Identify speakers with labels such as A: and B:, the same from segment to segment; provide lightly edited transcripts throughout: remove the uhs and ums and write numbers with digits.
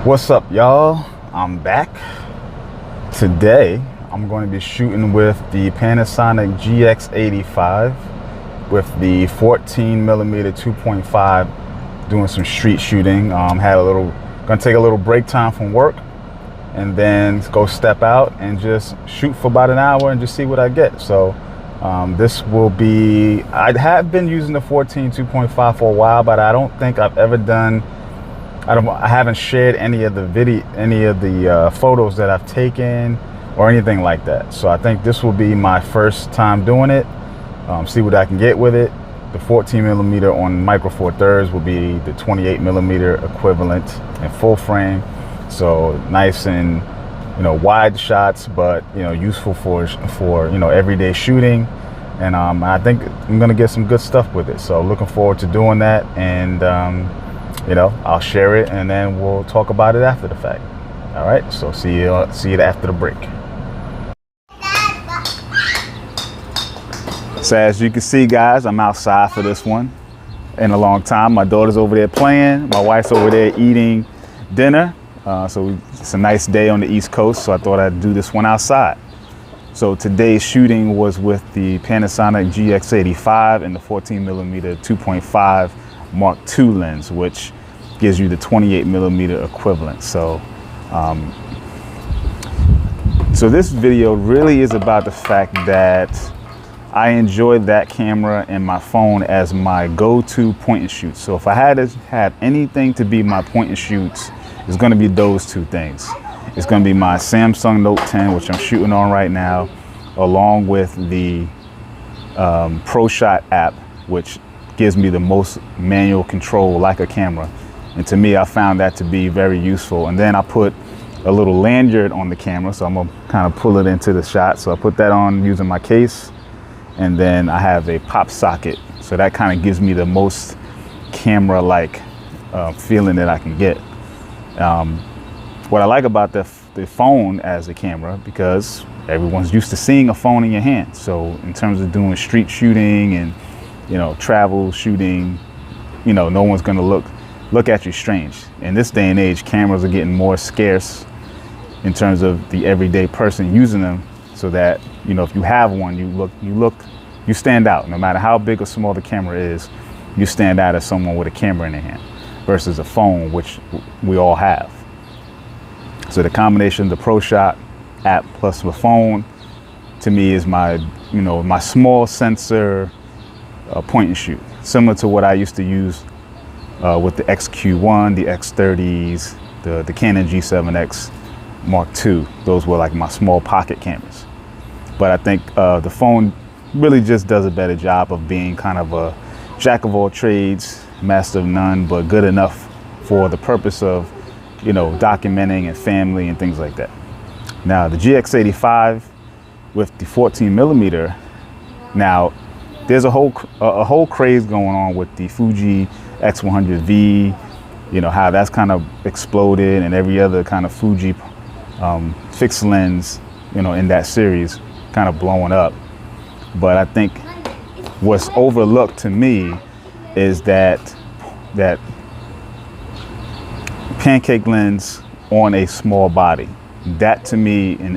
A: What's up, y'all? I'm back. Today I'm going to be shooting with the Panasonic GX85 with the 14mm 2.5, doing some street shooting. Gonna take a little break time from work and then go step out and just shoot for about an hour and just see what I get. So this will be, I have been using the 2.5 for a while, but I don't think I've ever done, I haven't shared any of the photos that I've taken or anything like that. So I think this will be my first time doing it. See what I can get with it. The 14mm on micro four thirds will be the 28mm equivalent in full frame. So nice and wide shots, but useful for everyday shooting. And I think I'm gonna get some good stuff with it. So looking forward to doing that, and I'll share it and then we'll talk about it after the fact. All right, so see you after the break. So as you can see, guys, I'm outside for this one in a long time. My daughter's over there playing, my wife's over there eating dinner. It's a nice day on the East Coast, so I thought I'd do this one outside. So today's shooting was with the Panasonic GX85 and the 14mm 2.5 Mark II lens, which gives you the 28mm equivalent. So this video really is about the fact that I enjoy that camera and my phone as my go-to point and shoot. So if I had to have anything to be my point and shoots, it's going to be those two things. It's going to be my Samsung Note 10, which I'm shooting on right now, along with the ProShot app, which gives me the most manual control like a camera. And to me, I found that to be very useful. And then I put a little lanyard on the camera, so I'm gonna kind of pull it into the shot. So I put that on using my case, and then I have a pop socket. So that kind of gives me the most camera-like feeling that I can get. What I like about the phone as a camera, because everyone's used to seeing a phone in your hand. So in terms of doing street shooting and travel shooting, no one's gonna look at you strange. In this day and age, cameras are getting more scarce in terms of the everyday person using them, so that if you have one, you stand out. No matter how big or small the camera is, you stand out as someone with a camera in their hand versus a phone, which we all have. So the combination of the ProShot app plus the phone, to me, is my my small sensor point and shoot, similar to what I used to use with the XQ1, the X30s, the Canon G7X Mark II. Those were like my small pocket cameras. But I think the phone really just does a better job of being kind of a jack of all trades, master of none, but good enough for the purpose of documenting and family and things like that. Now the GX85 with the 14mm, now there's a whole craze going on with the Fuji X100V, how that's kind of exploded, and every other kind of Fuji fixed lens, in that series kind of blowing up. But I think what's overlooked to me is that pancake lens on a small body. That, to me, in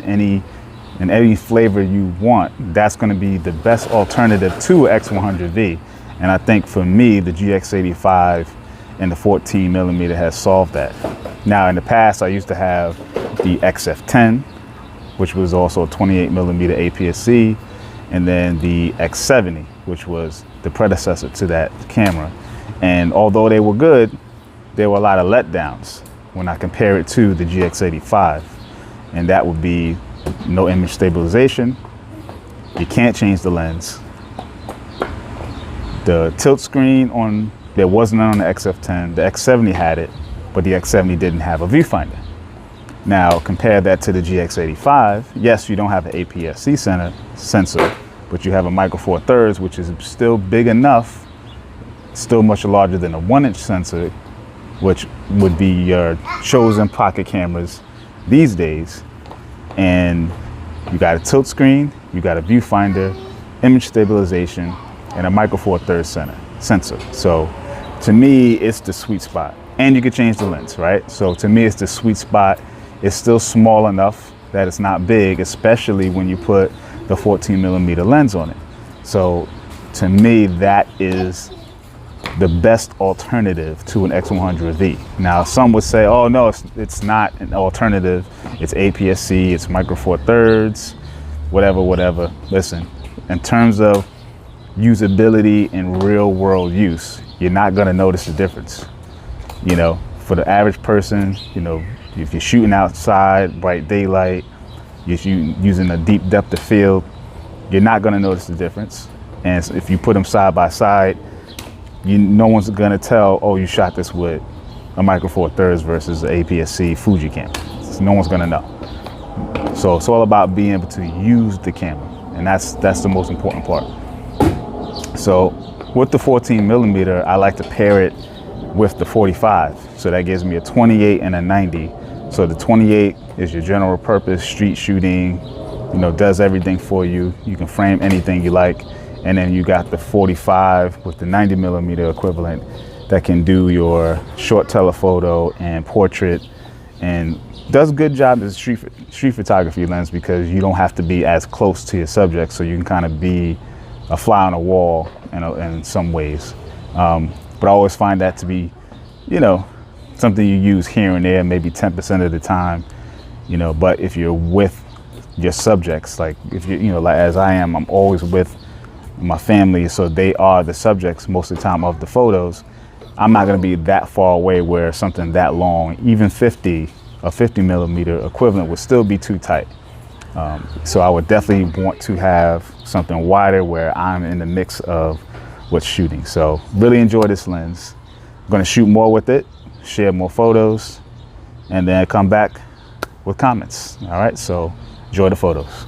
A: any flavor you want, that's going to be the best alternative to X100V. And I think for me, the GX85 and the 14mm has solved that. Now in the past, I used to have the XF10, which was also a 28mm APS-C, and then the X70, which was the predecessor to that camera. And although they were good, there were a lot of letdowns when I compare it to the GX85. And that would be no image stabilization. You can't change the lens. The tilt screen there wasn't on the XF10. The X70 had it, but the X70 didn't have a viewfinder. Now compare that to the GX85. Yes, you don't have an APS-C sensor, but you have a micro four thirds, which is still big enough, still much larger than a 1-inch sensor, which would be your chosen pocket cameras these days. And you got a tilt screen, you got a viewfinder, image stabilization, and a micro four thirds sensor. So to me, it's the sweet spot. and you can change the lens, right? So to me, it's the sweet spot. It's still small enough that it's not big, especially when you put the 14mm lens on it. So to me, that is the best alternative to an X100V. Now, some would say, oh no, it's not an alternative. It's APS-C, it's micro four thirds, whatever. Listen, in terms of usability and real world use, you're not gonna notice the difference. You know, for the average person, you know, if you're shooting outside, bright daylight, you're using a deep depth of field, you're not gonna notice the difference. And if you put them side by side, no one's gonna tell, oh, you shot this with a micro four thirds versus an APS-C Fuji camera. So no one's gonna know. So it's all about being able to use the camera, and that's the most important part. So with the 14mm, I like to pair it with the 45. So that gives me a 28 and a 90. So the 28 is your general purpose street shooting, you know, does everything for you. You can frame anything you like. And then you got the 45 with the 90mm equivalent that can do your short telephoto and portrait, and does a good job as a street photography lens because you don't have to be as close to your subject, so you can kind of be a fly on a wall in some ways. But I always find that to be, you know, something you use here and there, maybe 10% of the time, you know. But if you're with your subjects, like if you know, like as I am, I'm always with my family, so they are the subjects most of the time of the photos. I'm not going to be that far away where something that long, even 50mm equivalent, would still be too tight. So I would definitely want to have something wider where I'm in the mix of what's shooting. So really enjoy this lens. I'm going to shoot more with it, share more photos, and then come back with comments. All right, so enjoy the photos.